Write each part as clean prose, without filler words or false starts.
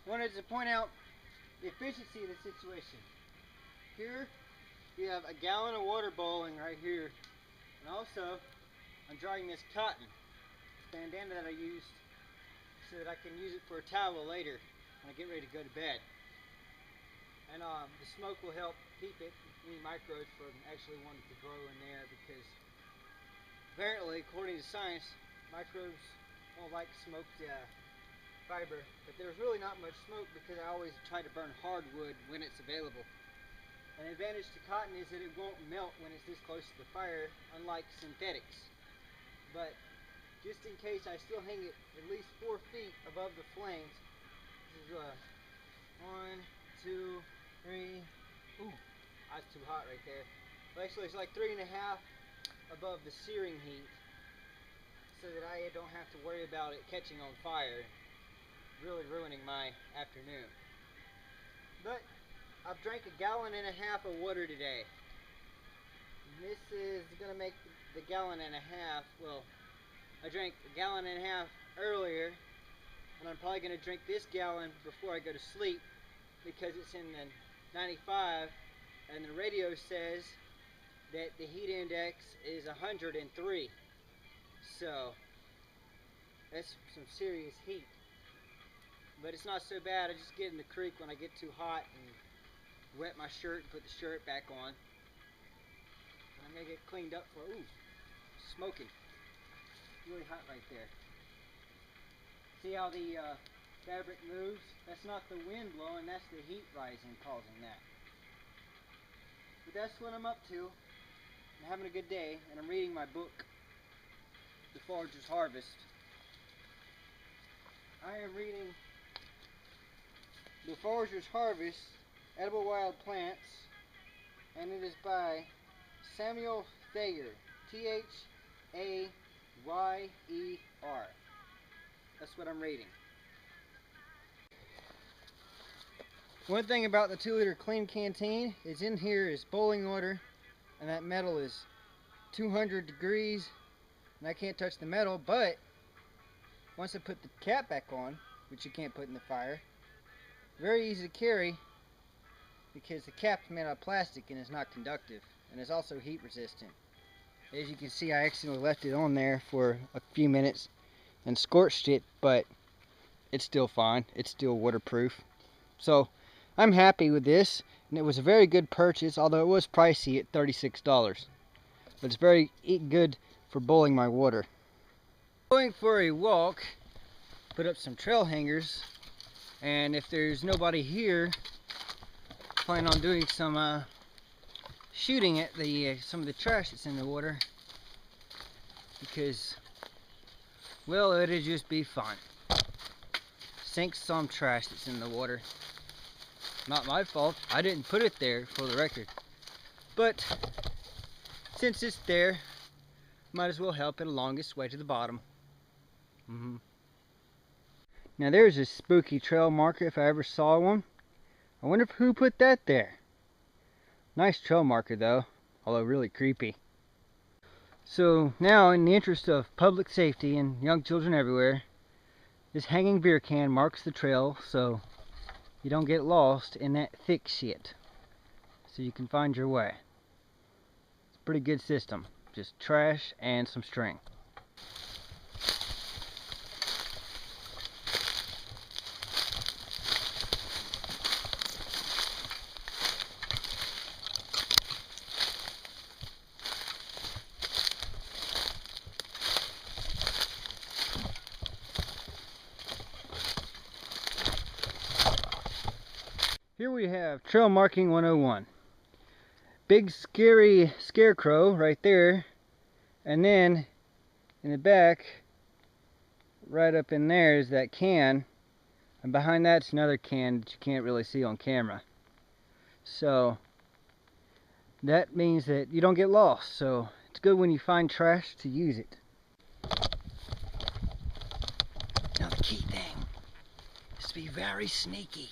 wanted to point out the efficiency of the situation. Here we have a gallon of water boiling right here, and also I'm drying this cotton bandana that I used so that I can use it for a towel later when I get ready to go to bed. And the smoke will help keep any microbes from actually wanting to grow in there, because apparently, according to science, microbes don't like smoked fiber. But there's really not much smoke because I always try to burn hardwood when it's available. An advantage to cotton is that it won't melt when it's this close to the fire, unlike synthetics. But just in case, I still hang it at least 4 feet above the flames. This is 1, 2, 3. Ooh, that's too hot right there. Well, actually, it's like 3.5 above the searing heat, so that I don't have to worry about it catching on fire, really ruining my afternoon. But I've drank 1.5 gallons of water today. This is gonna make the 1.5 gallons. Well, I drank 1.5 gallons earlier, and I'm probably gonna drink this gallon before I go to sleep, because it's in the 95, and the radio says that the heat index is 103. So that's some serious heat. But it's not so bad. I just get in the creek when I get too hot and wet my shirt and put the shirt back on. And I'm gonna get cleaned up for, ooh, smoking. Really hot right there. See how the fabric moves? That's not the wind blowing, that's the heat rising causing that. But that's what I'm up to. I'm having a good day, and I'm reading my book, The Forager's Harvest. I am reading The Forager's Harvest, Edible Wild Plants, and it is by Samuel Thayer, Thayer. That's what I'm reading. One thing about the 2-liter clean canteen is in here is boiling water, and that metal is 200 degrees, and I can't touch the metal. But once I put the cap back on, which you can't put in the fire, very easy to carry, because the cap's made out of plastic and is not conductive, and is also heat resistant. As you can see, I accidentally left it on there for a few minutes and scorched it, but it's still fine. It's still waterproof. So I'm happy with this, and it was a very good purchase, although it was pricey at $36. But it's very good for boiling my water. Going for a walk, put up some trail hangers, and if there's nobody here, plan on doing some shooting at the some of the trash that's in the water, because, well, it'd just be fun. Sink some trash that's in the water. Not my fault. I didn't put it there, for the record. But since it's there, might as well help it along its way to the bottom. Now there's a spooky trail marker if I ever saw one. I wonder who put that there. Nice trail marker though, although really creepy. So now, in the interest of public safety and young children everywhere, this hanging beer can marks the trail so you don't get lost in that thick shit, so you can find your way. It's a pretty good system. Just trash and some string. Here we have Trail Marking 101. Big scary scarecrow right there, and then in the back, right up in there, is that can, and behind that's another can that you can't really see on camera. So that means that you don't get lost, so it's good when you find trash to use it. Now the key thing is to be very sneaky.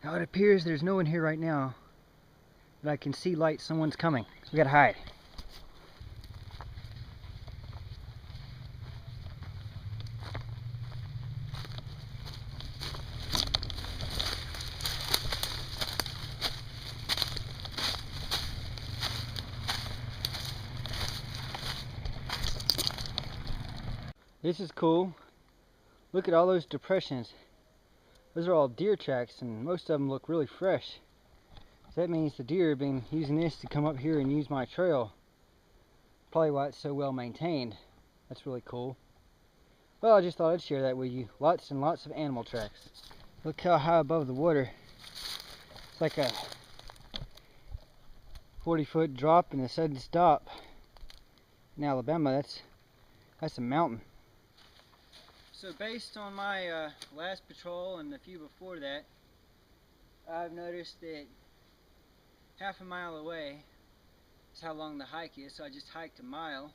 Now it appears there's no one here right now, but I can see light. Someone's coming. So we gotta hide. This is cool. Look at all those depressions. Those are all deer tracks, and most of them look really fresh. So that means the deer have been using this to come up here and use my trail. Probably why it's so well maintained. That's really cool. Well, I just thought I'd share that with you. Lots and lots of animal tracks. Look how high above the water. It's like a 40-foot drop and a sudden stop. In Alabama, that's a mountain. So based on my last patrol and a few before that, I've noticed that half a mile away is how long the hike is. So I just hiked a mile,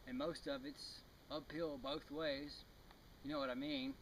and most of it's uphill both ways. You know what I mean?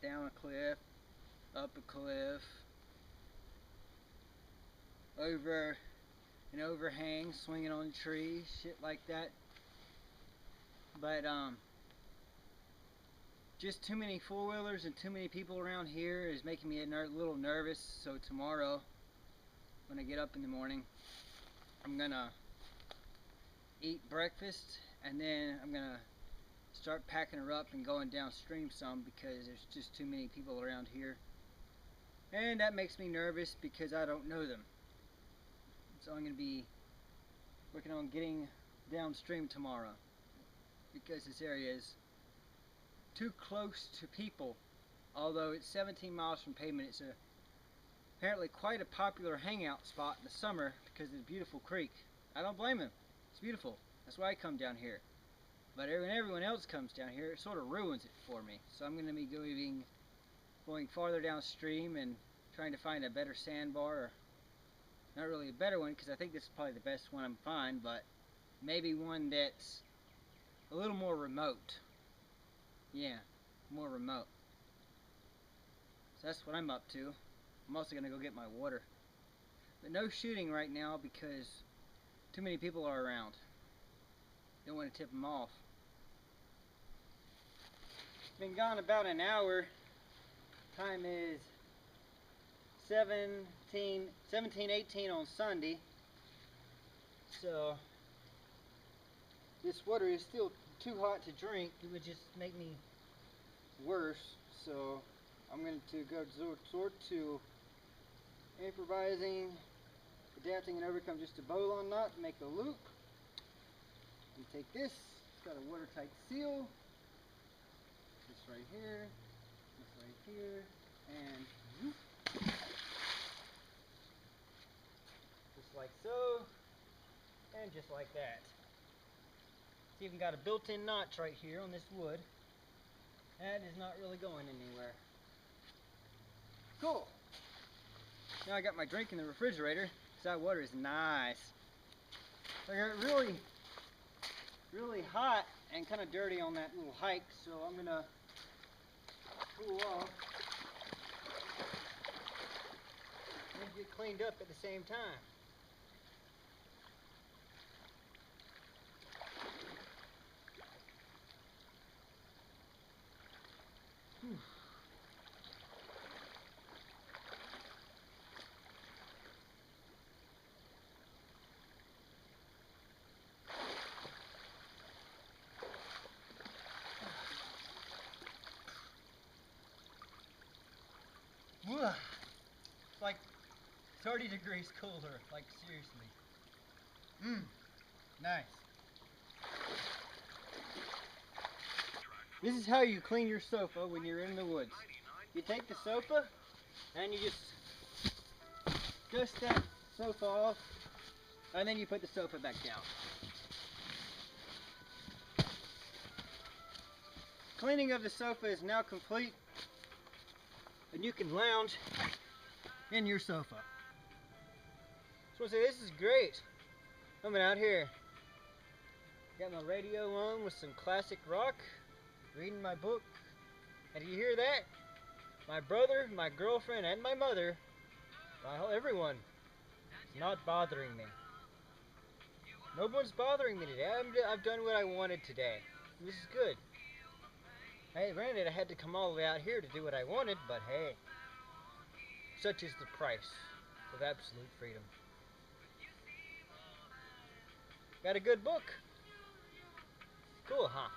Down a cliff, up a cliff, over an overhang, swinging on trees, shit like that. But just too many four-wheelers and too many people around here is making me a little nervous. So tomorrow, when I get up in the morning, I'm gonna eat breakfast, and then I'm gonna start packing her up and going downstream some, because there's just too many people around here, and that makes me nervous because I don't know them. So I'm gonna be working on getting downstream tomorrow, because this area is too close to people. Although it's 17 miles from pavement, it's apparently quite a popular hangout spot in the summer because of the beautiful creek. I don't blame him. It's beautiful. That's why I come down here. But when everyone else comes down here, it sort of ruins it for me. So I'm going to be going farther downstream and trying to find a better sandbar. Or not really a better one, because I think this is probably the best one I'm finding, but maybe one that's a little more remote. Yeah, more remote. So that's what I'm up to. I'm also going to go get my water. But no shooting right now because too many people are around. Don't want to tip them off. Been gone about an hour. Time is 17:18 on Sunday. So this water is still too hot to drink. It would just make me worse. So I'm going to go resort to improvising, adapting, and overcome just a bowline knot, make a loop. And take this. It's got a watertight seal. This right here. This right here. And whoop. Just like so. And just like that. It's even got a built-in notch right here on this wood. That is not really going anywhere. Cool. Now I got my drink in the refrigerator. That water is nice. I got really hot and kind of dirty on that little hike, so I'm gonna cool off and get cleaned up at the same time. Whew. It's like 30 degrees cooler, like seriously. Nice. This is how you clean your sofa when you're in the woods. You take the sofa and you just dust that sofa off, and then you put the sofa back down. Cleaning of the sofa is now complete, and you can lounge in your sofa. So I say, this is great. Coming out here, got my radio on with some classic rock, reading my book, and do you hear that? My brother, my girlfriend, and my mother, well, everyone, is not bothering me. No one's bothering me today. I've done what I wanted today. This is good. Hey, granted, I had to come all the way out here to do what I wanted, but hey, such is the price of absolute freedom. Got a good book. Cool, huh?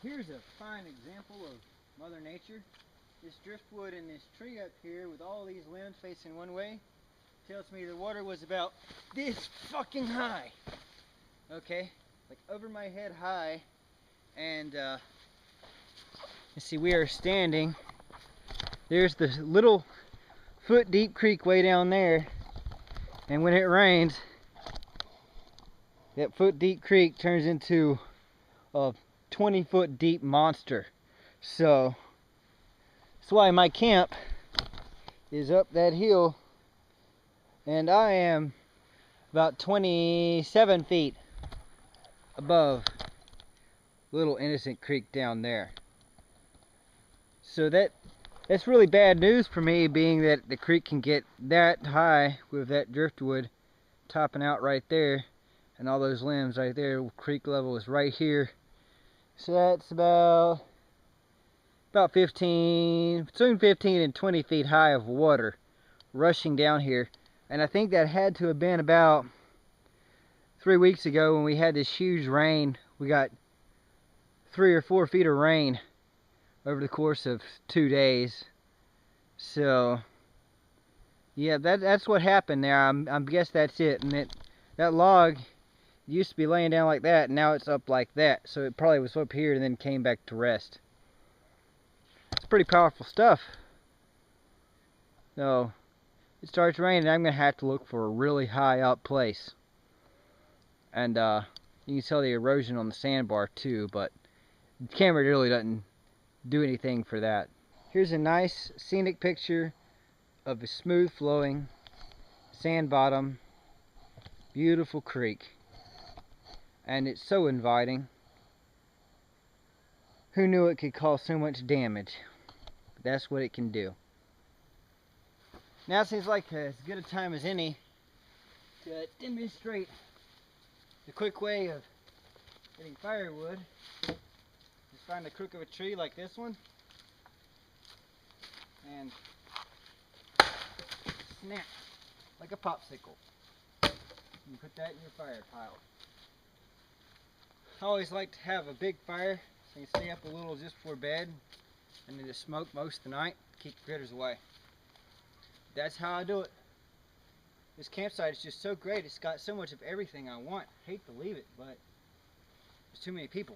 Here's a fine example of Mother Nature. This driftwood in this tree up here with all these limbs facing one way tells me the water was about this fucking high. Okay, like over my head high. And you see, we are standing. There's the little foot deep creek way down there. And when it rains, that foot deep creek turns into a 20-foot deep monster. So that's why my camp is up that hill, and I am about 27 feet above Little Innocent Creek down there. So that's really bad news for me, being that the creek can get that high with that driftwood topping out right there, and all those limbs right there. Creek level is right here. So that's about 15, between 15 and 20 feet high of water rushing down here. And I think that had to have been about 3 weeks ago when we had this huge rain. We got 3 or 4 feet of rain over the course of 2 days. So yeah, that's what happened there. I guess that's it. And that log used to be laying down like that, and now it's up like that. So it probably was up here and then came back to rest. It's pretty powerful stuff. So it starts raining, I'm gonna have to look for a really high up place. And you can tell the erosion on the sandbar too, but the camera really doesn't do anything for that. Here's a nice scenic picture of a smooth flowing sand bottom, beautiful creek. And it's so inviting. Who knew it could cause so much damage? But that's what it can do. Now seems like as good a time as any to demonstrate the quick way of getting firewood. Just find the crook of a tree like this one and snap like a popsicle. You put that in your fire pile. I always like to have a big fire so you can stay up a little just before bed and then just smoke most of the night, keep the critters away. That's how I do it. This campsite is just so great. It's got so much of everything I want. I hate to leave it, but there's too many people.